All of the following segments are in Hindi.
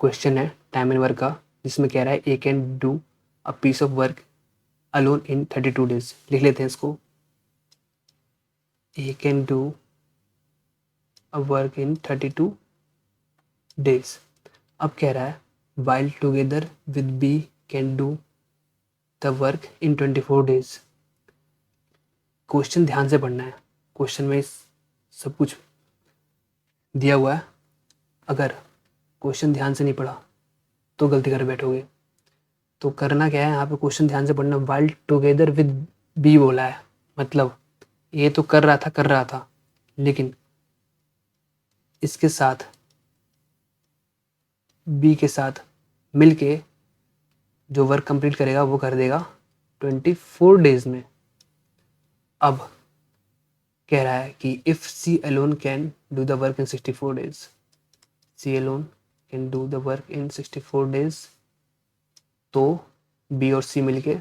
क्वेश्चन है टाइम एंड वर्क का, जिसमें कह रहा है A can do a piece of work alone in 32 days. लिख लेते हैं इसको, A can do a work in 32 days. अब कह रहा है while together with B can do the work in 24 days. Question ध्यान से पढ़ना है, क्वेश्चन में सब कुछ दिया हुआ है। अगर क्वेश्चन ध्यान से नहीं पढ़ा तो गलती कर बैठोगे। तो करना क्या है यहाँ पे, क्वेश्चन ध्यान से पढ़ना। वाइल टुगेदर विद बी बोला है, मतलब ये तो कर रहा था, लेकिन इसके साथ बी के साथ मिलके जो वर्क कंप्लीट करेगा वो कर देगा 24 डेज में। अब कह रहा है कि if C alone can do the work in 64 days, C alone can do the work in 64 days, तो बी और सी मिलके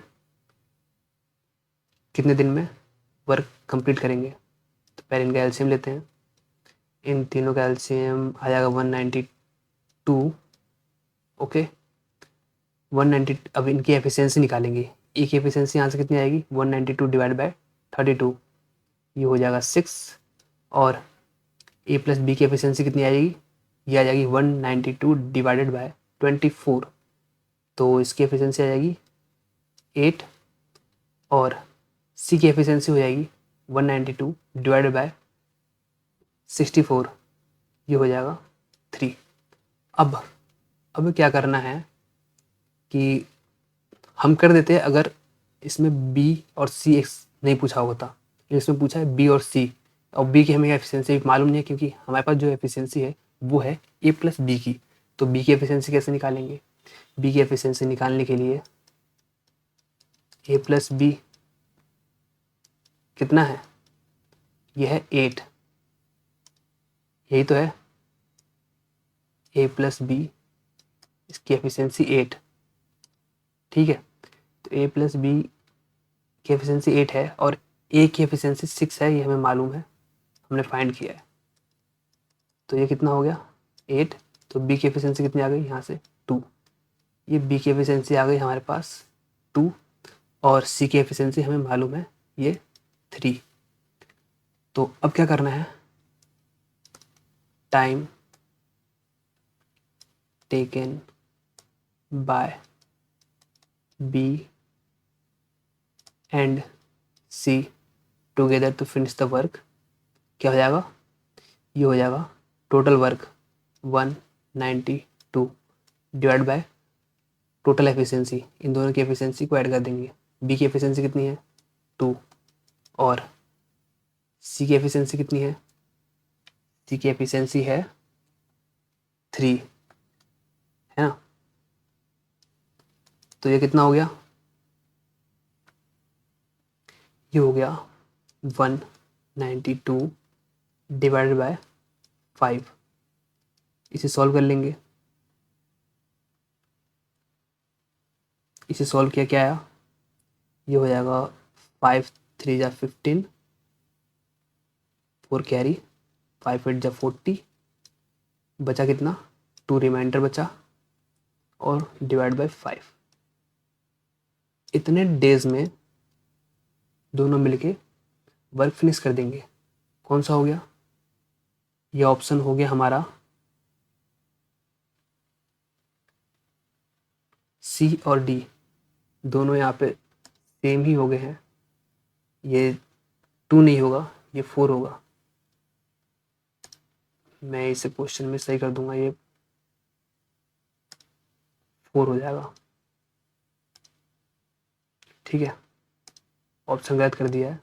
कितने दिन में वर्क कंप्लीट करेंगे। तो पहले इनका एलसीएम लेते हैं। इन तीनों का एलसीएम आ जाएगा 192। ओके 190। अब इनकी एफिशिएंसी निकालेंगे। ए की एफिशिएंसी यहाँ से कितनी आएगी, 192 डिवाइड बाय 32, ये हो जाएगा 6। और ए प्लस बी की एफिशिएंसी कितनी आएगी, ये आ जाएगी 192 डिवाइडेड बाय 24, तो इसकी एफिशिएंसी आ जाएगी 8। और सी की एफिशिएंसी हो जाएगी 192 डिवाइडेड बाय 64, ये हो जाएगा 3। अब क्या करना है कि हम कर देते हैं अगर इसमें बी और सी एक्स नहीं पूछा होता, इसमें पूछा है बी और सी, और बी की हमें एफिशिएंसी मालूम नहीं है क्योंकि हमारे पास जो एफिशिएंसी है वो है ए प्लस बी की। तो बी की एफिशिएंसी कैसे निकालेंगे, बी की एफिशिएंसी निकालने के लिए ए प्लस बी कितना है, ये है 8, यही तो है ए प्लस बी, इसकी एफिशिएंसी 8। ठीक है, तो ए प्लस बी की एफिशिएंसी 8 है और ए की एफिशिएंसी 6 है, ये हमें मालूम है, हमने फाइंड किया है। तो ये कितना हो गया 8, तो बी की एफिशिएंसी कितनी आ गई यहाँ से 2, ये बी की एफिशिएंसी आ गई हमारे पास 2, और सी की एफिशिएंसी हमें मालूम है ये 3। तो अब क्या करना है, time taken by B and C together to finish the work, क्या हो जाएगा, ये हो जाएगा total work 192 divide by total efficiency. इन दोनों की एफिशिएंसी को ऐड कर देंगे। बी की एफिशिएंसी कितनी है 2 और सी की एफिशिएंसी कितनी है, सी की एफिशिएंसी है 3, है ना। तो ये कितना हो गया, ये हो गया 192 डिवाइडेड बाय 5। इसे सॉल्व कर लेंगे, इसे सॉल्व किया क्या आया, ये हो जाएगा 5 3 जा 15, 4 कैरी, 5 8 जा 40, बचा कितना 2 रिमाइंडर बचा, और डिवाइड बाय 5। इतने डेज में दोनों मिलके वर्क फिनिश कर देंगे। कौन सा हो गया, ये ऑप्शन हो गया हमारा सी और डी, दोनों यहाँ पे सेम ही हो गए हैं। ये 2 नहीं होगा, ये 4 होगा। मैं इसे क्वेश्चन में सही कर दूंगा, ये 4 हो जाएगा। ठीक है, ऑप्शन गलत कर दिया है,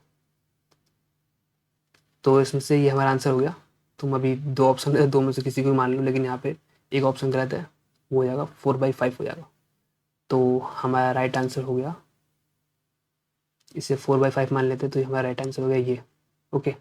तो इसमें से ये हमारा आंसर हो गया। तुम अभी 2 ऑप्शन है, 2 में से किसी को मान लो, लेकिन यहाँ पे एक ऑप्शन गलत है, वो हो जाएगा 4/5 हो जाएगा। तो हमारा राइट आंसर हो गया, इसे 4/5 मान लेते तो हमारा राइट आंसर हो गया ये। ओके।